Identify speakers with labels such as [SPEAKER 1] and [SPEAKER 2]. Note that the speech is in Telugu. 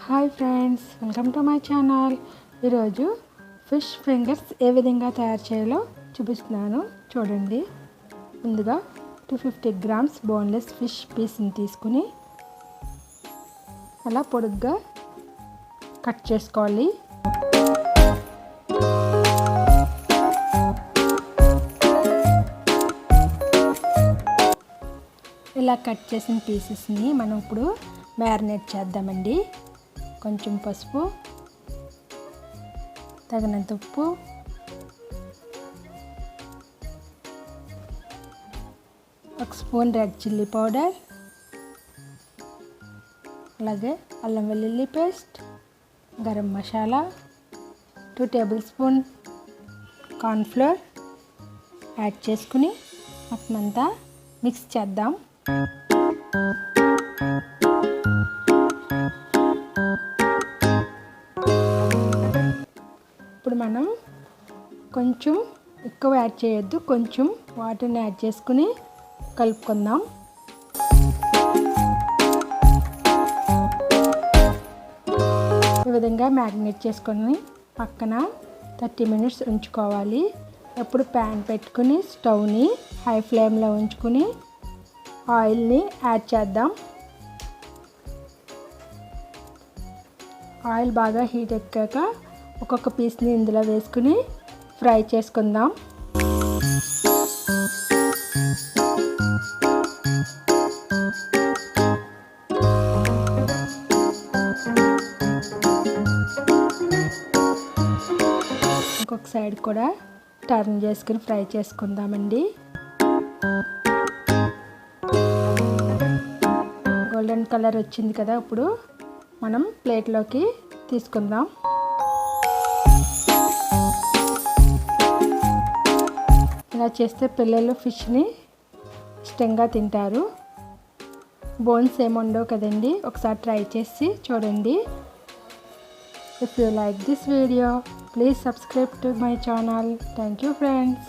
[SPEAKER 1] Hi friends, welcome to my channel. ఈరోజు ఫిష్ ఫింగర్స్ ఏ విధంగా తయారు చేయాలో చూపిస్తున్నాను, చూడండి. ముందుగా 250 గ్రామ్స్ బోన్లెస్ ఫిష్ పీస్ని తీసుకుని అలా పొడుగ్గా కట్ చేసుకోవాలి. ఇలా కట్ చేసిన పీసెస్ని మనం ఇప్పుడు మ్యారినేట్ చేద్దామండి. కొంచెం పసుపు, తగినంత ఉప్పు, ఒక స్పూన్ రెడ్ చిల్లీ పౌడర్, అలాగే అల్లం వెల్లుల్లి paste, garam masala, 2 tablespoon cornflour add చేసుకుని మొత్తం అంతా మిక్స్ చేద్దాం. ఇప్పుడు మనం కొంచెం ఎక్కువ యాడ్ చేయొద్దు, కొంచెం వాటర్ని యాడ్ చేసుకుని కలుపుకుందాం. ఈ విధంగా మ్యారినేట్ చేసుకొని పక్కన 30 మినిట్స్ ఉంచుకోవాలి. అప్పుడు ప్యాన్ పెట్టుకుని స్టవ్ని హై ఫ్లేమ్లో ఉంచుకుని ఆయిల్ని యాడ్ చేద్దాం. ఆయిల్ బాగా హీట్ ఎక్కాక ఒక్కొక్క పీస్ని ఇందులో వేసుకుని ఫ్రై చేసుకుందాం. ఇంకొక సైడ్ కూడా టర్న్ చేసుకుని ఫ్రై చేసుకుందామండి. గోల్డెన్ కలర్ వచ్చింది కదా, ఇప్పుడు మనం ప్లేట్లోకి తీసుకుందాం. ఇలా చేస్తే పిల్లలు ఫిష్ని ఇష్టంగా తింటారు. బోన్స్ ఏమి ఉండవు కదండి, ఒకసారి ట్రై చేసి చూడండి. If you like this video, please subscribe to my channel. Thank you friends.